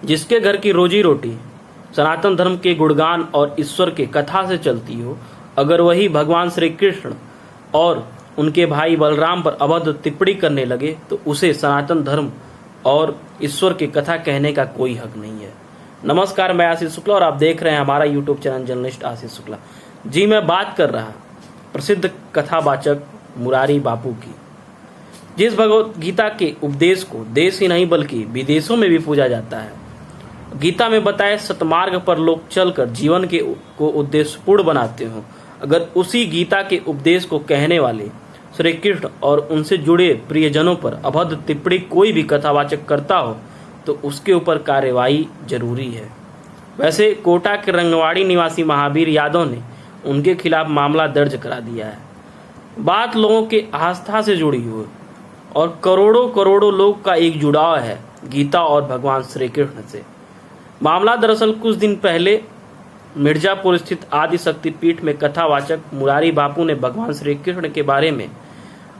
जिसके घर की रोजी रोटी सनातन धर्म के गुणगान और ईश्वर के कथा से चलती हो, अगर वही भगवान श्री कृष्ण और उनके भाई बलराम पर अभद्र टिप्पणी करने लगे तो उसे सनातन धर्म और ईश्वर की कथा कहने का कोई हक नहीं है। नमस्कार, मैं आशीष शुक्ला और आप देख रहे हैं हमारा YouTube channel journalist Ashish Shukla. जी, मैं बात कर रहा प्रसिद्ध कथावाचक मुरारी बापू की, जिस भगवत गीता के उपदेश को देश ही नहीं बल्कि विदेशों में भी पूजा जाता है। गीता में बताए सतमार्ग पर लोग चलकर जीवन को उद्देश्यपूर्ण बनाते हो, अगर उसी गीता के उपदेश को कहने वाले श्री कृष्ण और उनसे जुड़े प्रियजनों पर अभद्र टिप्पणी कोई भी कथावाचक करता हो तो उसके ऊपर कार्यवाही जरूरी है। वैसे कोटा के रंगवाड़ी निवासी महावीर यादव ने उनके खिलाफ मामला दर्ज करा दिया है। बात लोगों के आस्था से जुड़ी हुई और करोड़ों करोड़ों लोग का एक जुड़ाव है गीता और भगवान श्री कृष्ण से। मामला दरअसल कुछ दिन पहले मिर्जापुर स्थित आदि शक्तिपीठ में कथावाचक मुरारी बापू ने भगवान श्री कृष्ण के बारे में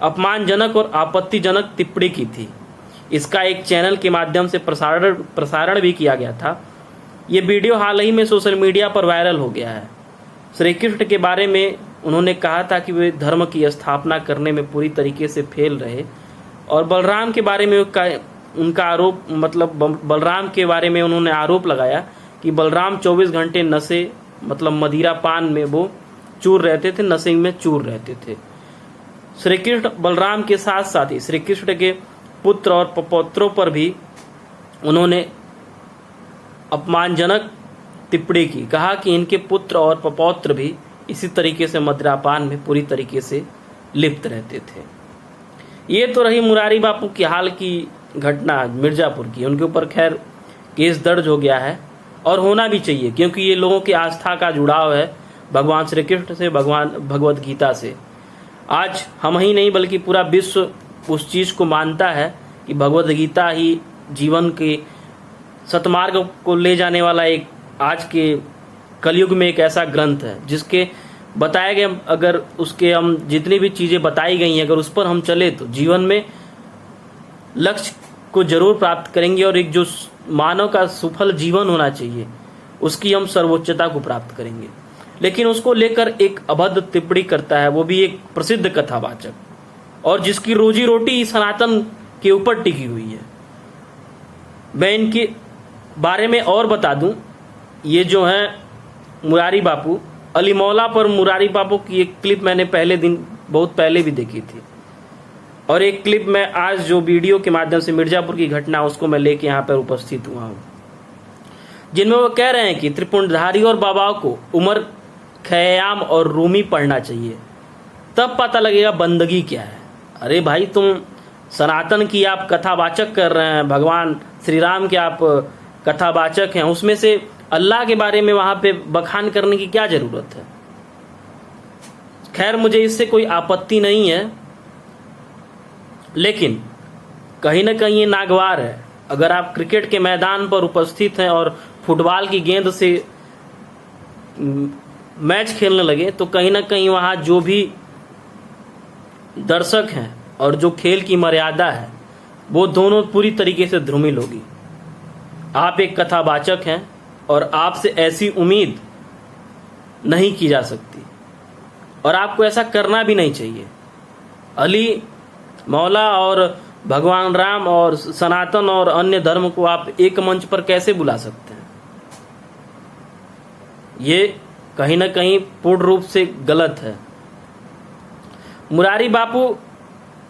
अपमानजनक और आपत्तिजनक टिप्पणी की थी। इसका एक चैनल के माध्यम से प्रसारण भी किया गया था। ये वीडियो हाल ही में सोशल मीडिया पर वायरल हो गया है। श्री कृष्ण के बारे में उन्होंने कहा था कि वे धर्म की स्थापना करने में पूरी तरीके से फेल रहे और बलराम के बारे में उनका आरोप बलराम के बारे में उन्होंने आरोप लगाया कि बलराम 24 घंटे नशे मदिरा पान में वो चूर रहते थे, नशे में चूर रहते थे। श्री कृष्ण बलराम के साथ साथ ही श्री कृष्ण के पुत्र और पपौत्रों पर भी उन्होंने अपमानजनक टिप्पणी की। कहा कि इनके पुत्र और पपौत्र भी इसी तरीके से मदिरापान में पूरी तरीके से लिप्त रहते थे। ये तो रही मुरारी बापू की हाल की घटना मिर्जापुर की। उनके ऊपर खैर केस दर्ज हो गया है और होना भी चाहिए, क्योंकि ये लोगों की आस्था का जुड़ाव है भगवान श्री कृष्ण से, भगवान भगवत गीता से। आज हम ही नहीं बल्कि पूरा विश्व उस चीज को मानता है कि भगवत गीता ही जीवन के सतमार्ग को ले जाने वाला एक आज के कलयुग में एक ऐसा ग्रंथ है जिसके बताए गए, अगर उसके हम जितनी भी चीजें बताई गई हैं अगर उस पर हम चले तो जीवन में लक्ष्य को जरूर प्राप्त करेंगे और एक जो मानव का सफल जीवन होना चाहिए उसकी हम सर्वोच्चता को प्राप्त करेंगे। लेकिन उसको लेकर एक अभद्र टिप्पणी करता है, वो भी एक प्रसिद्ध कथावाचक, और जिसकी रोजी रोटी सनातन के ऊपर टिकी हुई है। मैं इनके बारे में और बता दूं, ये जो है मुरारी बापू, अली मौला पर मुरारी बापू की एक क्लिप मैंने बहुत पहले भी देखी थी, और एक क्लिप मैं आज जो वीडियो के माध्यम से मिर्जापुर की घटना उसको मैं लेके यहाँ पर उपस्थित हुआ हूँ, जिनमें वो कह रहे हैं कि त्रिपुंडधारी और बाबाओं को उमर खयाम और रूमी पढ़ना चाहिए, तब पता लगेगा बंदगी क्या है। अरे भाई, तुम सनातन की आप कथावाचक कर रहे हैं, भगवान श्री राम के आप कथावाचक हैं, उसमें से अल्लाह के बारे में वहां पे बखान करने की क्या जरूरत है। खैर, मुझे इससे कोई आपत्ति नहीं है, लेकिन कहीं ना कहीं ये नागवार है। अगर आप क्रिकेट के मैदान पर उपस्थित हैं और फुटबॉल की गेंद से मैच खेलने लगे तो कहीं ना कहीं वहां जो भी दर्शक हैं और जो खेल की मर्यादा है वो दोनों पूरी तरीके से ध्रुमिल होगी। आप एक कथावाचक हैं और आपसे ऐसी उम्मीद नहीं की जा सकती और आपको ऐसा करना भी नहीं चाहिए। अली मौला और भगवान राम और सनातन और अन्य धर्म को आप एक मंच पर कैसे बुला सकते हैं? ये कहीं ना कहीं पूर्ण रूप से गलत है। मुरारी बापू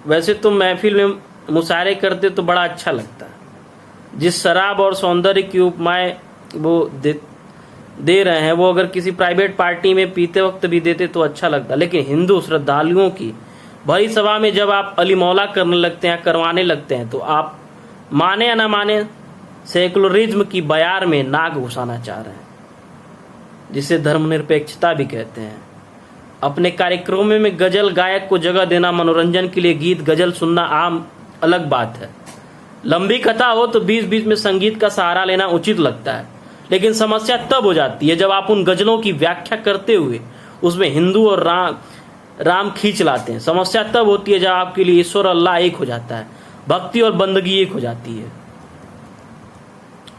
वैसे तो महफिल में मुशायरे करते तो बड़ा अच्छा लगता है। जिस शराब और सौंदर्य की उपमाएं वो दे रहे हैं वो अगर किसी प्राइवेट पार्टी में पीते वक्त भी देते तो अच्छा लगता। लेकिन हिंदू श्रद्धालुओं की भरी सभा में जब आप अली मौला करने लगते हैं, करवाने लगते हैं, तो आप माने या ना माने सेकुलरिज्म की बयार में नाक घुसाना चाह रहे हैं, जिसे धर्मनिरपेक्षता भी कहते हैं। अपने कार्यक्रमों में गजल गायक को जगह देना, मनोरंजन के लिए गीत गजल सुनना आम अलग बात है। लंबी कथा हो तो बीच बीच में संगीत का सहारा लेना उचित लगता है, लेकिन समस्या तब हो जाती है जब आप उन गजलों की व्याख्या करते हुए उसमें हिंदू और राम खींच लाते हैं। समस्या तब होती है जब आपके लिए ईश्वर अल्लाह एक हो जाता है, भक्ति और बंदगी एक हो जाती है।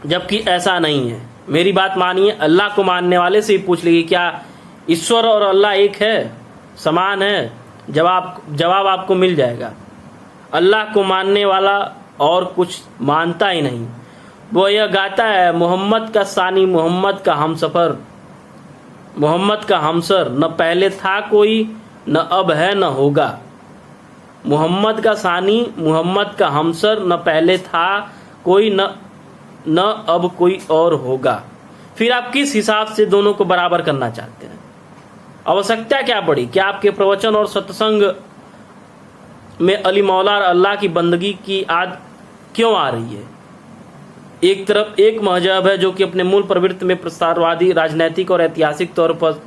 जबकि ऐसा नहीं है। मेरी बात मानिए, अल्लाह को मानने वाले से ही पूछ लीजिए क्या ईश्वर और अल्लाह एक है, समान है? जवाब आपको मिल जाएगा। अल्लाह को मानने वाला और कुछ मानता ही नहीं। वो यह गाता है, मोहम्मद का सानी, मोहम्मद का हमसफर, मोहम्मद का हमसर, न पहले था कोई, न अब है न होगा। मोहम्मद का सानी, मोहम्मद का हमसर, न पहले था कोई, न अब कोई और होगा। फिर आप किस हिसाब से दोनों को बराबर करना चाहते हैं? आवश्यकता क्या पड़ी? क्या आपके प्रवचन और सत्संग में अली मौला और अल्लाह की बंदगी की आद क्यों आ रही है? एक तरफ एक मजहब है जो कि अपने मूल प्रवृत्ति में प्रसारवादी, राजनैतिक और ऐतिहासिक तौर पर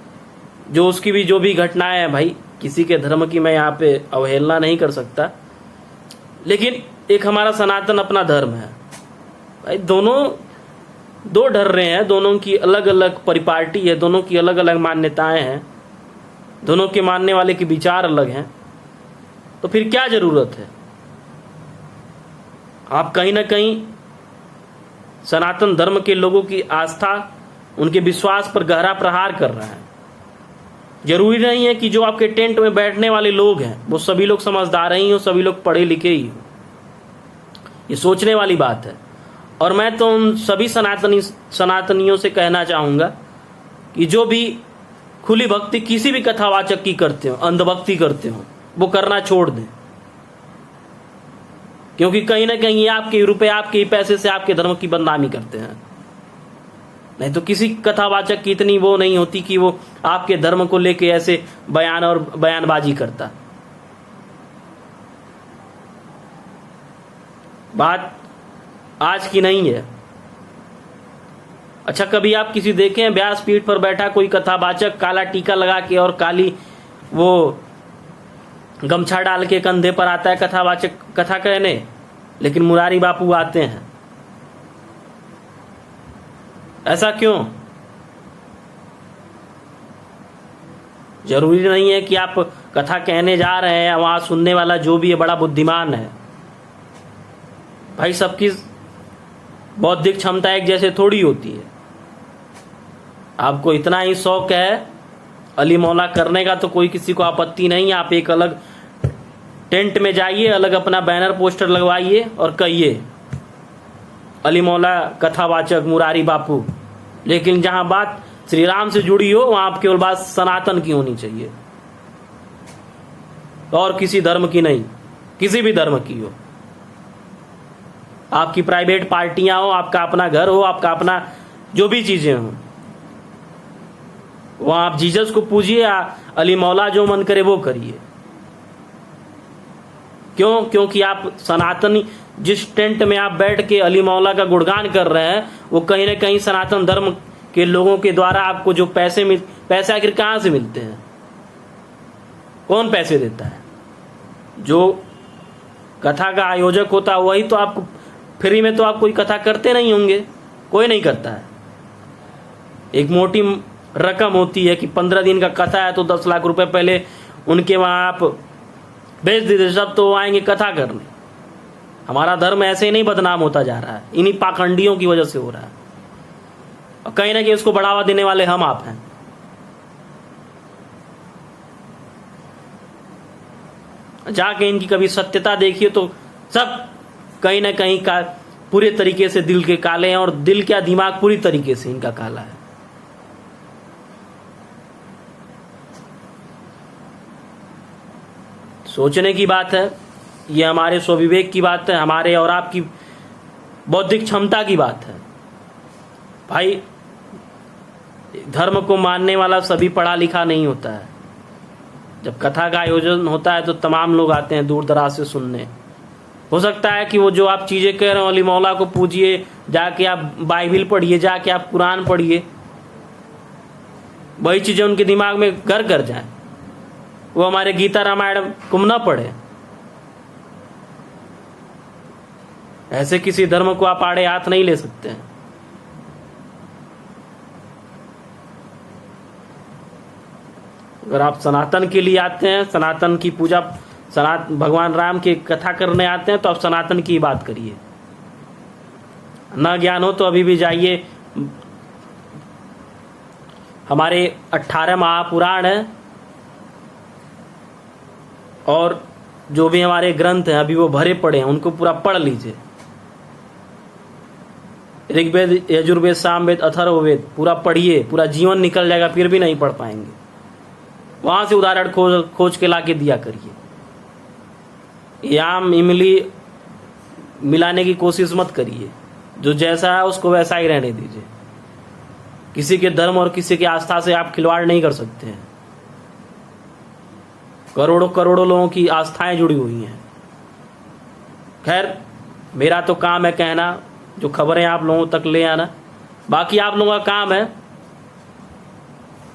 जो उसकी भी जो भी घटनाएं हैं, भाई किसी के धर्म की मैं यहाँ पे अवहेलना नहीं कर सकता, लेकिन एक हमारा सनातन अपना धर्म है भाई। दोनों दो डर रहे हैं, दोनों की अलग अलग परिपाटी है, दोनों की अलग अलग मान्यताएं हैं, दोनों के मानने वाले के विचार अलग हैं। तो फिर क्या जरूरत है? आप कहीं ना कहीं सनातन धर्म के लोगों की आस्था, उनके विश्वास पर गहरा प्रहार कर रहा है। जरूरी नहीं है कि जो आपके टेंट में बैठने वाले लोग हैं वो सभी लोग समझदार ही हो, सभी लोग पढ़े लिखे ही हो। ये सोचने वाली बात है। और मैं तो उन सभी सनातनियों से कहना चाहूंगा कि जो भी खुली भक्ति किसी भी कथावाचक की करते हो, अंधभक्ति करते हो, वो करना छोड़ दें। क्योंकि कहीं ना कहीं आपके रुपए, आपके पैसे से आपके धर्म की बदनामी करते हैं। नहीं तो किसी कथावाचक की इतनी वो नहीं होती कि वो आपके धर्म को लेके ऐसे बयान और बयानबाजी करता। बात आज की नहीं है। अच्छा, कभी आप किसी देखें व्यासपीठ पर बैठा कोई कथावाचक काला टीका लगा के और काली वो गमछा डाल के कंधे पर आता है कथावाचक कथा कहने, लेकिन मुरारी बापू आते हैं? ऐसा क्यों? जरूरी नहीं है कि आप कथा कहने जा रहे हैं, वहां सुनने वाला जो भी है बड़ा बुद्धिमान है। भाई सबकी बौद्धिक क्षमता एक जैसे थोड़ी होती है। आपको इतना ही शौक है अली मौला करने का तो कोई किसी को आपत्ति नहीं है। आप एक अलग टेंट में जाइए, अलग अपना बैनर पोस्टर लगवाइए और कहिए अली मौला कथावाचक मुरारी बापू। लेकिन जहां बात श्री राम से जुड़ी हो वहां आप केवल बात सनातन की होनी चाहिए और किसी धर्म की नहीं, किसी भी धर्म की हो। आपकी प्राइवेट पार्टियां हो, आपका अपना घर हो, आपका अपना जो भी चीजें हो, वहां आप जीसस को पूजिए या अली मौला जो मन करे वो करिए। क्यों? क्योंकि आप सनातनी, जिस टेंट में आप बैठ के अली मौला का गुणगान कर रहे हैं वो कहीं ना कहीं सनातन धर्म के लोगों के द्वारा आपको जो पैसे आखिर कहां से मिलते हैं? कौन पैसे देता है? जो कथा का आयोजक होता है वही तो आपको फ्री में, तो आप कोई कथा करते नहीं होंगे, कोई नहीं करता है। एक मोटी रकम होती है कि 15 दिन का कथा है तो 10 लाख रुपए पहले उनके वहां आप भेज दीजिए, सब तो आएंगे कथा करने। हमारा धर्म ऐसे ही नहीं बदनाम होता जा रहा है, इन्हीं पाखंडियों की वजह से हो रहा है। और कहीं ना कहीं इसको बढ़ावा देने वाले हम आप हैं। जाके इनकी कभी सत्यता देखिए तो सब कहीं ना कहीं का पूरे तरीके से दिल के काले हैं, और दिल क्या दिमाग पूरी तरीके से इनका काला है। सोचने की बात है, ये हमारे स्वविवेक की बात है, हमारे और आपकी बौद्धिक क्षमता की बात है। भाई धर्म को मानने वाला सभी पढ़ा लिखा नहीं होता है। जब कथा का आयोजन होता है तो तमाम लोग आते हैं दूर दराज से सुनने। हो सकता है कि वो जो आप चीजें कह रहे हो, अली मौला को पूजिए, जाके आप बाइबिल पढ़िए, जाके आप कुरान पढ़िए, वही चीजें उनके दिमाग में घर कर जाए, वो हमारे गीता रामायण को न पढ़े। ऐसे किसी धर्म को आप आड़े हाथ नहीं ले सकते हैं। अगर आप सनातन के लिए आते हैं, सनातन की पूजा, भगवान राम की कथा करने आते हैं, तो आप सनातन की बात करिए। ना ज्ञान हो तो अभी भी जाइए, हमारे 18 महापुराण है और जो भी हमारे ग्रंथ हैं अभी वो भरे पड़े हैं, उनको पूरा पढ़ लीजिए। ऋग्वेद, यजुर्वेद, सामवेद, अथर्ववेद पूरा पढ़िए, पूरा जीवन निकल जाएगा, फिर भी नहीं पढ़ पाएंगे। वहां से उदाहरण खोज के ला के दिया करिए। आम इमली मिलाने की कोशिश मत करिए, जो जैसा है उसको वैसा ही रहने दीजिए। किसी के धर्म और किसी की आस्था से आप खिलवाड़ नहीं कर सकते हैं। करोड़ों करोड़ों लोगों की आस्थाएं जुड़ी हुई हैं। खैर, मेरा तो काम है कहना, जो खबरें आप लोगों तक ले आना। बाकी आप लोगों का काम है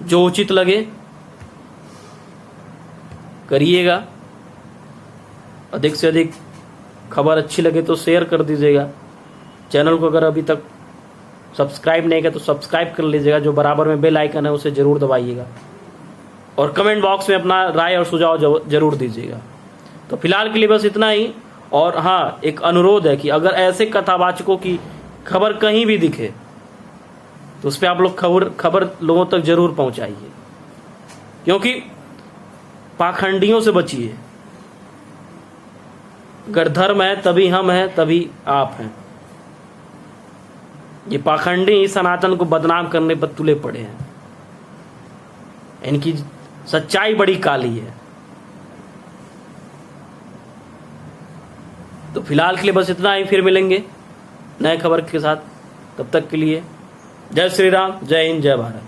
जो उचित लगे करिएगा। अधिक से अधिक खबर अच्छी लगे तो शेयर कर दीजिएगा। चैनल को अगर अभी तक सब्सक्राइब नहीं किया तो सब्सक्राइब कर लीजिएगा। जो बराबर में बेल आइकन है उसे जरूर दबाइएगा और कमेंट बॉक्स में अपना राय और सुझाव जरूर दीजिएगा। तो फिलहाल के लिए बस इतना ही। और हाँ, एक अनुरोध है कि अगर ऐसे कथावाचकों की खबर कहीं भी दिखे तो उस पर आप लोग खबर लोगों तक जरूर पहुंचाइए, क्योंकि पाखंडियों से बचिए। अगर धर्म है तभी हम हैं, तभी आप हैं। ये पाखंडी सनातन को बदनाम करने पर तुले पड़े हैं। इनकी सच्चाई बड़ी काली है। तो फिलहाल के लिए बस इतना ही, फिर मिलेंगे नए खबर के साथ। तब तक के लिए जय श्री राम, जय हिंद, जय भारत।